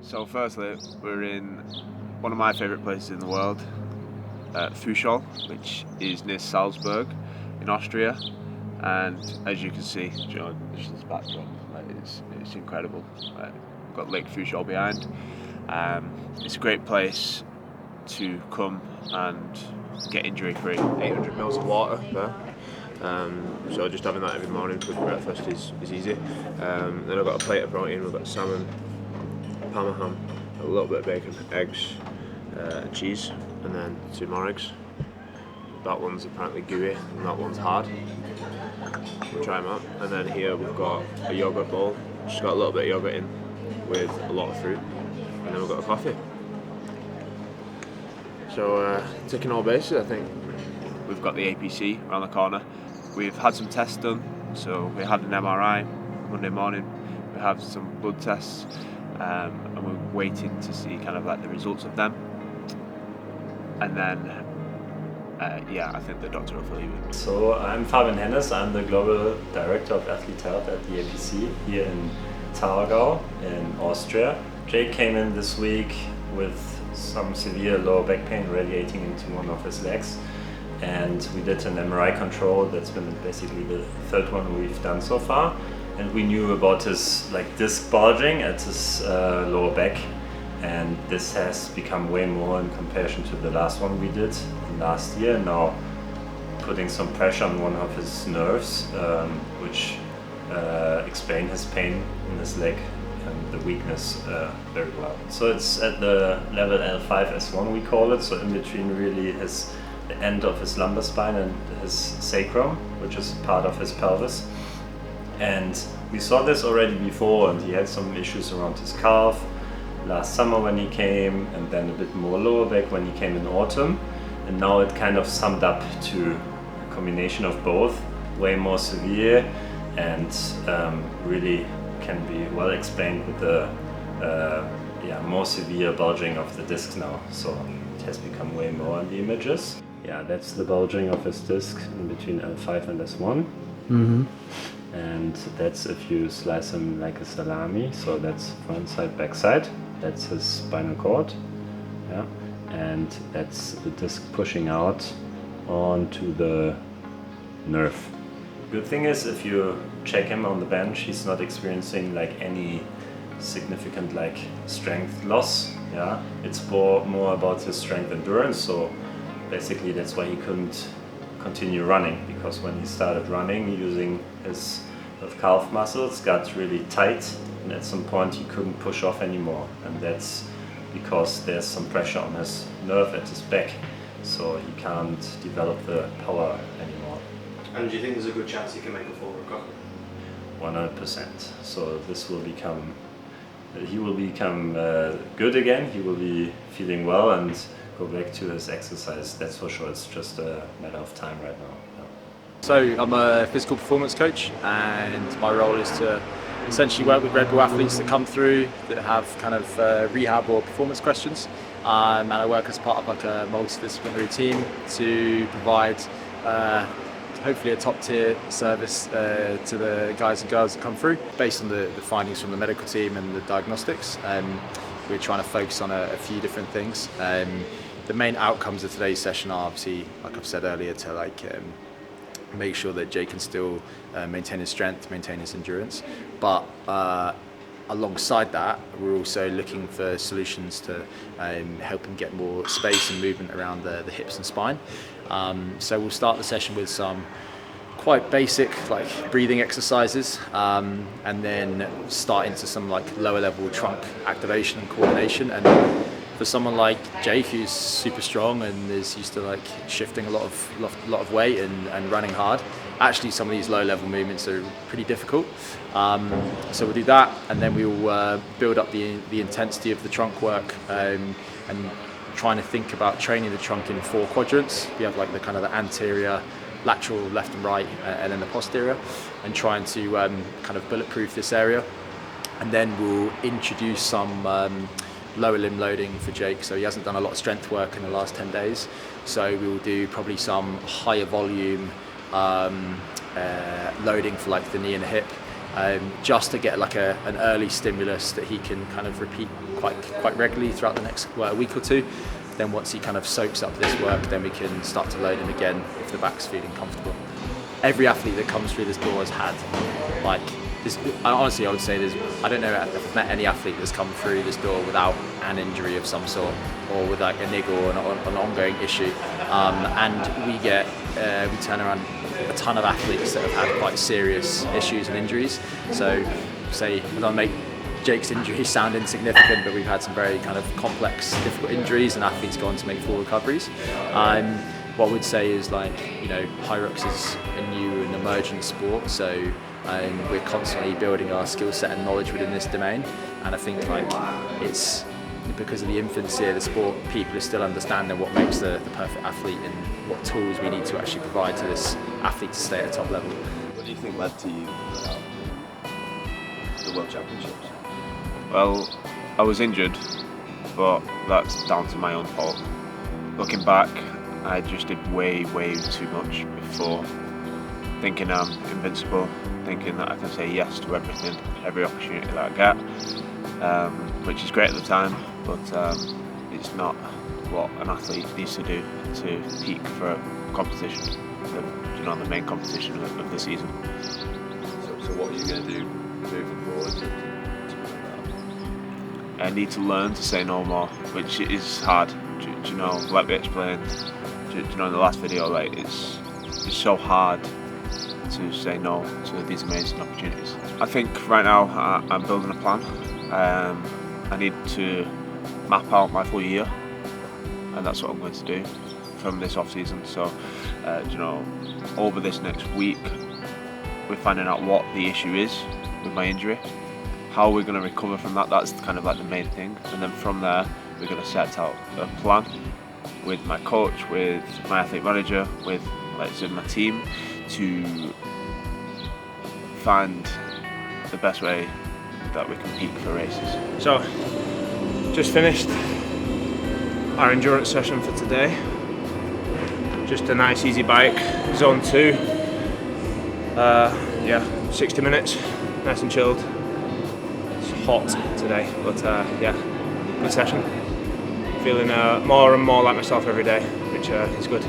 So firstly, we're in one of my favourite places in the world, Fuschol, which is near Salzburg in Austria. And as you can see, this is backdrop, it's incredible. We've got Lake Fuschol behind. It's a great place to come and get injury free. 800 mils of water there. So just having that every morning for breakfast is easy. Then I've got a plate of protein. We've got salmon, parma ham, a little bit of bacon, eggs, cheese, and then 2 more eggs. That one's apparently gooey and that one's hard. We'll try them out. And then here we've got a yogurt bowl. Just got a little bit of yogurt in with a lot of fruit. And then we've got a coffee. So ticking all bases, I think. We've got the APC around the corner. We've had some tests done. So we had an MRI Monday morning. We have some blood tests, and we're waiting to see kind of like the results of them. And then, I think the doctor will fill you in. So I'm Fabian Hennes. I'm the Global Director of Athlete Health at the APC here in Targau in Austria. Jake came in this week with some severe lower back pain radiating into one of his legs, and we did an MRI control. That's been basically the third one we've done so far, and we knew about his disc bulging at his lower back, and this has become way more in comparison to the last one we did last year. Now putting some pressure on one of his nerves, which explain his pain in his leg and the weakness very well. So it's at the level L5S1 we call it, so in between really the end of his lumbar spine and his sacrum, which is part of his pelvis. And we saw this already before, and he had some issues around his calf last summer when he came, and then a bit more lower back when he came in autumn. And now it kind of summed up to a combination of both, way more severe, and really can be well explained with the more severe bulging of the disc now. So it has become way more in the images. Yeah, that's the bulging of his disc in between L5 and S1. Mm-hmm. And that's if you slice him like a salami. So that's front side, back side. That's his spinal cord. Yeah. And that's the disc pushing out onto the nerve. Good thing is, if you check him on the bench, he's not experiencing any significant strength loss. Yeah, it's more about his strength endurance. So basically, that's why he couldn't continue running, because when he started running, using his calf muscles got really tight, and at some point he couldn't push off anymore, and that's because there's some pressure on his nerve at his back, so he can't develop the power anymore. And do you think there's a good chance he can make a full recovery? 100%. So he will become good again. He will be feeling well and go back to his exercise. That's for sure. It's just a matter of time right now. Yeah. So I'm a physical performance coach, and my role is to essentially work with Red Bull athletes that come through that have kind of rehab or performance questions. And I work as part of a multidisciplinary team to provide hopefully a top tier service to the guys and girls that come through. Based on the findings from the medical team and the diagnostics, we're trying to focus on a few different things. The main outcomes of today's session are obviously, like I've said earlier, to make sure that Jay can still maintain his strength, maintain his endurance, but alongside that, we're also looking for solutions to help him get more space and movement around the hips and spine. So we'll start the session with some quite basic breathing exercises, and then start into some lower level trunk activation and coordination. And for someone like Jake, who's super strong and is used to shifting a lot of weight and running hard, actually some of these low level movements are pretty difficult. So we'll do that, and then we will build up the intensity of the trunk work, and trying to think about training the trunk in 4 quadrants. We have the kind of the anterior, lateral, left and right, and then the posterior, and trying to kind of bulletproof this area. And then we'll introduce some lower limb loading for Jake. So he hasn't done a lot of strength work in the last 10 days. So we will do probably some higher volume loading for the knee and the hip, just to get like an early stimulus that he can kind of repeat quite regularly throughout the next week or two. Then once he kind of soaks up this work, then we can start to load him again if the back's feeling comfortable. Every athlete that comes through this door has had like this. Honestly, I would say I don't know if I've met any athlete that's come through this door without an injury of some sort, or with like a niggle or an ongoing issue. And we turn around a ton of athletes that have had quite serious issues and injuries. So, say, we don't make Jake's injuries sound insignificant, but we've had some very kind of complex, difficult injuries, and athletes go on to make full recoveries. What I would say is, like, you know, HYROX is a new and emerging sport, so we're constantly building our skill set and knowledge within this domain. And I think like it's because of the infancy of the sport, people are still understanding what makes the perfect athlete and what tools we need to actually provide to this athlete to stay at a top level. What do you think led to you the World Championships? Well, I was injured, but that's down to my own fault. Looking back, I just did way too much before, thinking I'm invincible, thinking that I can say yes to everything, every opportunity that I get, which is great at the time, but it's not what an athlete needs to do to peak for a competition, the main competition of the season. So what are you going to do moving forward? I need to learn to say no more, which is hard. Like we explained, in the last video, like it's so hard to say no to these amazing opportunities. I think right now I'm building a plan. I need to map out my full year, and that's what I'm going to do from this off season. So, over this next week, we're finding out what the issue is with my injury, how we're going to recover from that. That's kind of like the main thing, and then from there we're going to set out a plan with my coach, with my athlete manager, with my team, to find the best way that we can peak for races. So, just finished our endurance session for today. Just a nice easy bike, zone 2. 60 minutes, nice and chilled. It's hot today, but good session. Feeling more and more like myself every day, which is good.